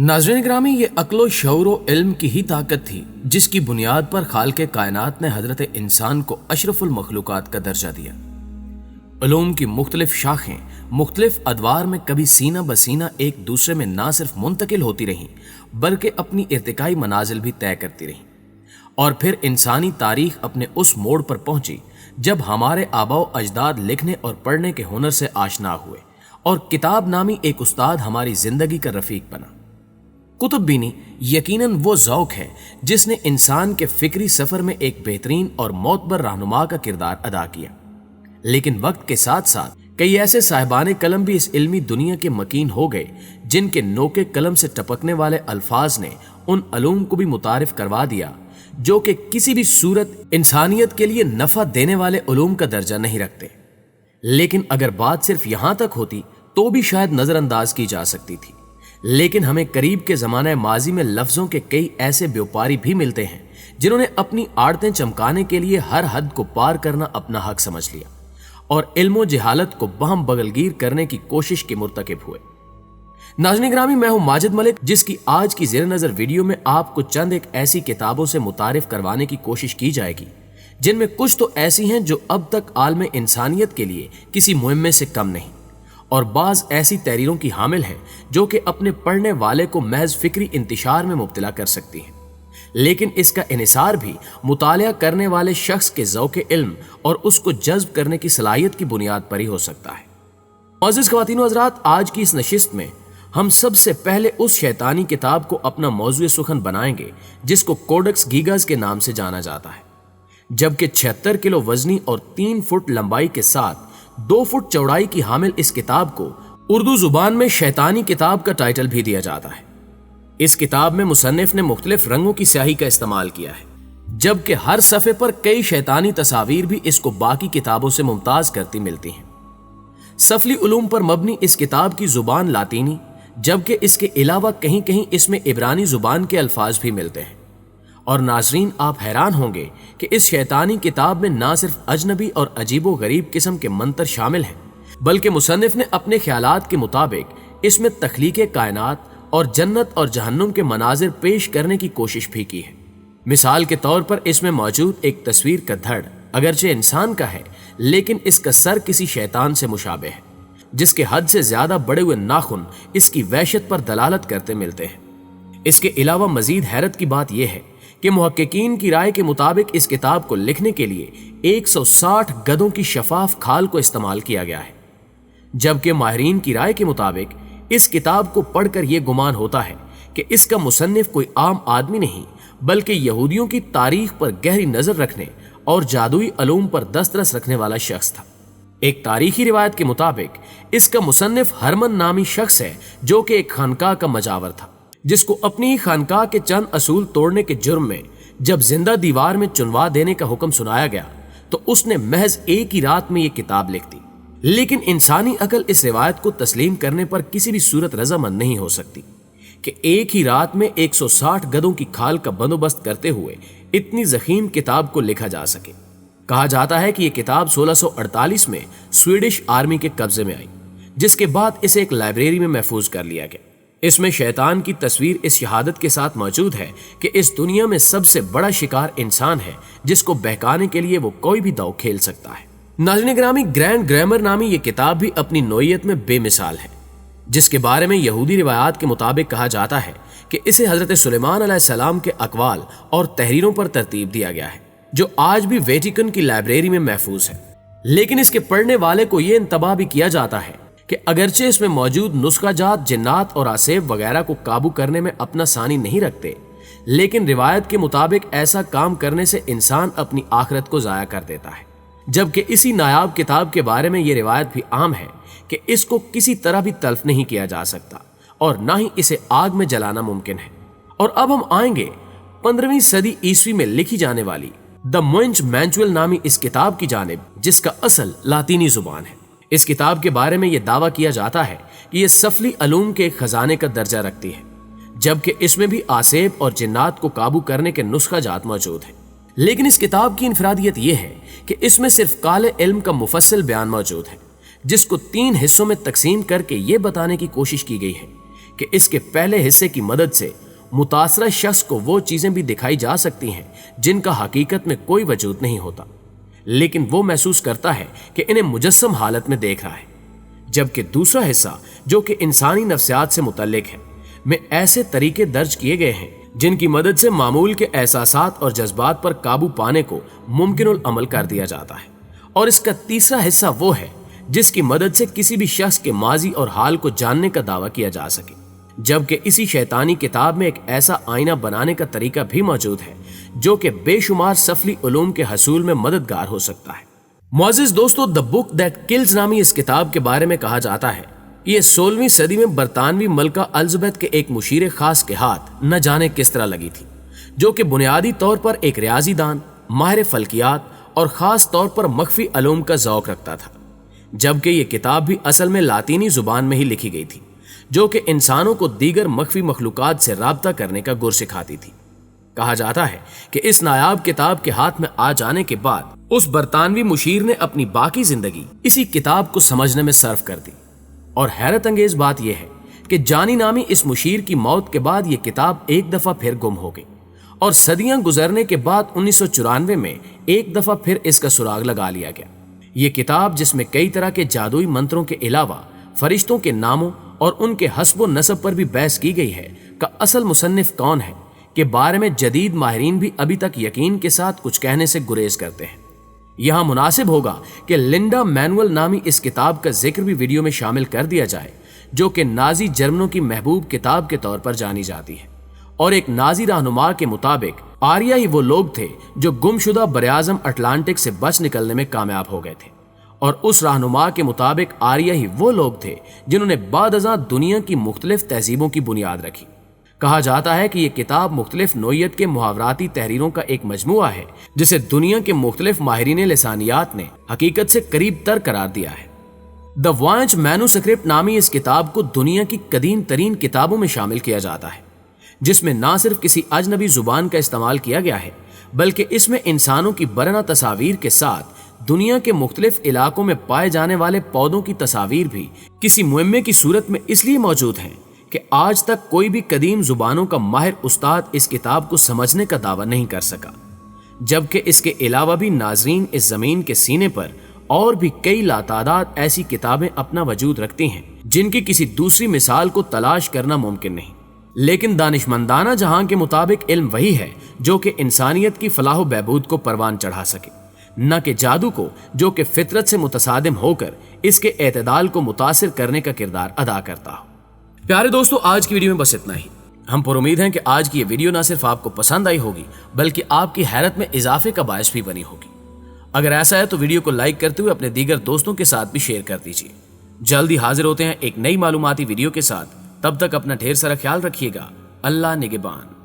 नाज़रीन ग्रामी, ये अक्लो शऊर व इल्म की ही ताकत थी जिसकी बुनियाद पर खालिक़े कायनात ने हजरत इंसान को अशरफुल मखलूकात का दर्जा दिया। उलूम की मुख्तलिफ शाखें मुख्तलिफ अदवार में कभी सीना बसीना एक दूसरे में ना सिर्फ मुंतकिल होती रहीं बल्कि अपनी इर्तिकाई मनाजिल भी तय करती रहीं। और फिर इंसानी तारीख अपने उस मोड़ पर पहुंची जब हमारे आबाओ अजदाद लिखने और पढ़ने के हुनर से आशना हुए और किताब नामी एक उस्ताद हमारी जिंदगी का रफीक बना। कुतुब बीनी यकीनन वो ज़ौक़ है जिसने इंसान के फिक्री सफर में एक बेहतरीन और मोतबर रहनुमा का किरदार अदा किया। लेकिन वक्त के साथ साथ कई ऐसे साहिबाने कलम भी इस इल्मी दुनिया के मकीन हो गए जिनके नोके कलम से टपकने वाले अल्फाज ने उन अलूम को भी मुतारिफ करवा दिया जो कि किसी भी सूरत इंसानियत के लिए नफा देने वाले उलूम का दर्जा नहीं रखते। लेकिन अगर बात सिर्फ यहां तक होती तो भी शायद नजरअंदाज की जा सकती थी। लेकिन हमें करीब के जमाने माजी में लफ्जों के कई ऐसे व्यापारी भी मिलते हैं जिन्होंने अपनी आड़तें चमकाने के लिए हर हद को पार करना अपना हक समझ लिया और इल्मो जहालत को बहम बगलगीर करने की कोशिश के मुर्तकिब हुए। नाज़रीन ग्रामी, मैं हूं माजिद मलिक, जिसकी आज की ज़ेर नज़र वीडियो में आपको चंद एक ऐसी किताबों से मुतारिफ करवाने की कोशिश की जाएगी जिनमें कुछ तो ऐसी हैं जो अब तक आलम इंसानियत के लिए किसी मुहिम्मे से कम नहीं, और बाज ऐसी तहरीरों की हामिल हैं जो कि अपने पढ़ने वाले को महज फिक्री इंतिशार में मुब्तला कर सकती हैं। लेकिन इसका इन्हिसार भी मुतालिया करने वाले शख्स के ज़ौक़े इल्म और उसको जज्ब करने की सलाहियत की बुनियाद पर ही हो सकता है। मुअज़्ज़िज़ ख़वातीन व हज़रात, आज की इस नशिस्त में हम सबसे पहले उस शैतानी किताब को अपना मौज़ूए सुखन बनाएंगे जिसको कोडेक्स गीगास के नाम से जाना जाता है। जबकि 76 किलो वजनी और 3 फुट लंबाई के साथ 2 फुट चौड़ाई की हामिल इस किताब को उर्दू जुबान में शैतानी किताब का टाइटल भी दिया जाता है। इस किताब में मुसन्निफ ने मुख्तलिफ रंगों की स्याही का इस्तेमाल किया है, जबकि हर सफ़े पर कई शैतानी तस्वीर भी इसको बाकी किताबों से मुमताज करती मिलती हैं। सफली उलूम पर मबनी इस किताब की जुबान लातीनी, जबकि इसके अलावा कहीं कहीं इसमें इब्रानी जुबान के अल्फाज भी मिलते हैं। और नाजरीन, आप हैरान होंगे कि इस शैतानी किताब में ना सिर्फ अजनबी और अजीबो गरीब किस्म के मंतर शामिल हैं, बल्कि मुसन्निफ ने अपने ख्यालात के मुताबिक इसमें तख्लीक़े कायनात और जन्नत और जहन्नुम के मनाजिर पेश करने की कोशिश भी की है। मिसाल के तौर पर इसमें मौजूद एक तस्वीर का धड़ अगरचे इंसान का है, लेकिन इसका सर किसी शैतान से मुशाबे है, जिसके हद से ज्यादा बड़े हुए नाखून इसकी वहशत पर दलालत करते मिलते हैं। इसके अलावा मजीद हैरत की बात यह है कि मुहक्किकीन की राय के मुताबिक इस किताब को लिखने के लिए 160 गधों की शफाफ खाल को इस्तेमाल किया गया है, जबकि माहिरीन की राय के मुताबिक इस किताब को पढ़कर यह गुमान होता है कि इसका मुसन्निफ कोई आम आदमी नहीं बल्कि यहूदियों की तारीख पर गहरी नजर रखने और जादुई अलूम पर दस्तरस रखने वाला शख्स था। एक तारीखी रिवायत के मुताबिक इसका मुसन्निफ हरमन नामी शख्स है जो कि एक खानकाह का मजावर था, जिसको अपनी ही खानकाह के चंद असूल तोड़ने के जुर्म में जब जिंदा दीवार में चुनवा देने का हुक्म सुनाया गया तो उसने महज एक ही रात में यह किताब लिख दी। लेकिन इंसानी अकल इस रिवायत को तस्लीम करने पर किसी भी सूरत रजामंद नहीं हो सकती कि एक ही रात में 160 गधों की खाल का बंदोबस्त करते हुए इतनी ज़ख़ीम किताब को लिखा जा सके। कहा जाता है कि यह किताब 1648 में स्वीडिश आर्मी के कब्जे में आई, जिसके बाद इसे एक लाइब्रेरी में महफूज कर लिया गया। इसमें शैतान की तस्वीर इस शहादत के साथ मौजूद है कि इस दुनिया में सबसे बड़ा शिकार इंसान है, जिसको बहकाने के लिए वो कोई भी दाव खेल सकता है। नाज़रीन ग्रामी, ग्रैंड ग्रामर नामी ये किताब भी अपनी नोयत में बेमिसाल है, जिसके बारे में यहूदी रिवायात के मुताबिक कहा जाता है कि इसे हजरत सुलेमान अलैहिस्सलाम के अक़वाल और तहरीरों पर तरतीब दिया गया है, जो आज भी वेटिकन की लाइब्रेरी में महफूज है। लेकिन इसके पढ़ने वाले को यह इंतबा भी किया जाता है कि अगरचे इसमें मौजूद नुस्खाजात जिन्नात और आसेब वगैरह को काबू करने में अपना सानी नहीं रखते, लेकिन रिवायत के मुताबिक ऐसा काम करने से इंसान अपनी आखिरत को ज़ाया कर देता है। जबकि इसी नायाब किताब के बारे में यह रिवायत भी आम है कि इसको किसी तरह भी तल्फ नहीं किया जा सकता और ना ही इसे आग में जलाना मुमकिन है। और अब हम आएंगे 15वीं सदी ईस्वी में लिखी जाने वाली द मुइंज मैनुअल नामी इस किताब की जानिब, जिसका असल लातीनी जुबान है। इस किताब के बारे में यह दावा किया जाता है कि यह सफली अलूम के खजाने का दर्जा रखती है, जबकि इसमें भी आसेब और जिन्नात को काबू करने के नुस्खाजात मौजूद हैं। लेकिन इस किताब की इनफरादियत यह है कि इसमें सिर्फ काले इल्म का मुफस्सल बयान मौजूद है, जिसको 3 हिस्सों में तकसीम करके यह बताने की कोशिश की गई है کہ اس کے پہلے حصے کی مدد سے متاثرہ شخص کو وہ چیزیں بھی دکھائی جا سکتی ہیں جن کا حقیقت میں کوئی وجود نہیں ہوتا، لیکن وہ محسوس کرتا ہے کہ انہیں مجسم حالت میں دیکھ رہا ہے، جبکہ دوسرا حصہ جو کہ انسانی نفسیات سے متعلق ہے میں ایسے طریقے درج کیے گئے ہیں جن کی مدد سے معمول کے احساسات اور جذبات پر قابو پانے کو ممکن العمل کر دیا جاتا ہے، اور اس کا تیسرا حصہ وہ ہے جس کی مدد سے کسی بھی شخص کے ماضی اور حال کو جاننے کا دعویٰ کیا جا سکے، جبکہ اسی شیطانی کتاب میں ایک ایسا آئینہ بنانے کا طریقہ بھی موجود ہے جو کہ بے شمار سفلی علوم کے حصول میں مددگار ہو سکتا ہے۔ معزز دوستو، دی بک دیٹ کلز نامی اس کتاب کے بارے میں کہا جاتا ہے یہ 16ویں صدی میں برطانوی ملکہ الزبتھ کے ایک مشیر خاص کے ہاتھ نہ جانے کس طرح لگی تھی، جو کہ بنیادی طور پر ایک ریاضی دان، ماہر فلکیات اور خاص طور پر مخفی علوم کا ذوق رکھتا تھا، جبکہ یہ کتاب بھی اصل میں لاطینی زبان میں ہی لکھی گئی تھی، جو کہ انسانوں کو دیگر مخفی مخلوقات سے رابطہ کرنے کا گر سکھاتی تھی۔ کہا جاتا ہے کہ اس نایاب کتاب کے ہاتھ میں آ جانے کے بعد اس برطانوی مشیر نے اپنی باقی زندگی اسی کتاب کو سمجھنے میں صرف کر دی، اور حیرت انگیز بات یہ ہے کہ جانی نامی اس مشیر کی موت کے بعد یہ کتاب ایک دفعہ پھر گم ہو گئی، اور صدیاں گزرنے کے بعد 1994 میں ایک دفعہ پھر اس کا سراغ لگا لیا گیا۔ یہ کتاب، جس میں کئی طرح کے جادوئی منتروں کے علاوہ فرشتوں کے ناموں اور ان کے حسب و نسب پر بھی بحث کی گئی ہے، کا اصل مصنف کون ہے کے بارے میں جدید ماہرین بھی ابھی تک یقین کے ساتھ کچھ کہنے سے گریز کرتے ہیں۔ یہاں مناسب ہوگا کہ لنڈا مینول نامی اس کتاب کا ذکر بھی ویڈیو میں شامل کر دیا جائے، جو کہ نازی جرمنوں کی محبوب کتاب کے طور پر جانی جاتی ہے، اور ایک نازی رہنما کے مطابق آریہ ہی وہ لوگ تھے جو گم شدہ براعظم اٹلانٹک سے بچ نکلنے میں کامیاب ہو گئے تھے، اور اس رہنما کے مطابق آریہ ہی وہ لوگ تھے جنہوں نے بعد ازاں دنیا کی مختلف تہذیبوں کی بنیاد رکھی۔ کہا جاتا ہے کہ یہ کتاب مختلف نوعیت کے محاوراتی تحریروں کا ایک مجموعہ ہے جسے دنیا کے مختلف ماہرین لسانیات نے حقیقت سے قریب تر قرار دیا ہے۔ دی وائنچ مینوسکرپٹ نامی اس کتاب کو دنیا کی قدیم ترین کتابوں میں شامل کیا جاتا ہے، جس میں نہ صرف کسی اجنبی زبان کا استعمال کیا گیا ہے بلکہ اس میں انسانوں کی برہنہ تصاویر کے ساتھ دنیا کے مختلف علاقوں میں پائے جانے والے پودوں کی تصاویر بھی کسی معمے کی صورت میں اس لیے موجود ہیں کہ آج تک کوئی بھی قدیم زبانوں کا ماہر استاد اس کتاب کو سمجھنے کا دعویٰ نہیں کر سکا، جبکہ اس کے علاوہ بھی ناظرین اس زمین کے سینے پر اور بھی کئی لاتعداد ایسی کتابیں اپنا وجود رکھتی ہیں جن کی کسی دوسری مثال کو تلاش کرنا ممکن نہیں، لیکن دانشمندانہ جہاں کے مطابق علم وہی ہے جو کہ انسانیت کی فلاح و بہبود کو پروان چڑھا سکے، نہ کہ جادو کو جو کہ فطرت سے متصادم ہو کر اس کے اعتدال کو متاثر کرنے کا کردار ادا کرتا ہو۔ پیارے دوستو، آج کی ویڈیو میں بس اتنا ہی۔ ہم پر امید ہیں کہ آج کی یہ ویڈیو نہ صرف آپ کو پسند آئی ہوگی بلکہ آپ کی حیرت میں اضافے کا باعث بھی بنی ہوگی۔ اگر ایسا ہے تو ویڈیو کو لائک کرتے ہوئے اپنے دیگر دوستوں کے ساتھ بھی شیئر کر دیجیے۔ جلدی حاضر ہوتے ہیں ایک نئی معلوماتی ویڈیو کے ساتھ، تب تک اپنا ڈھیر سارا خیال رکھیے گا۔ اللہ نگہبان۔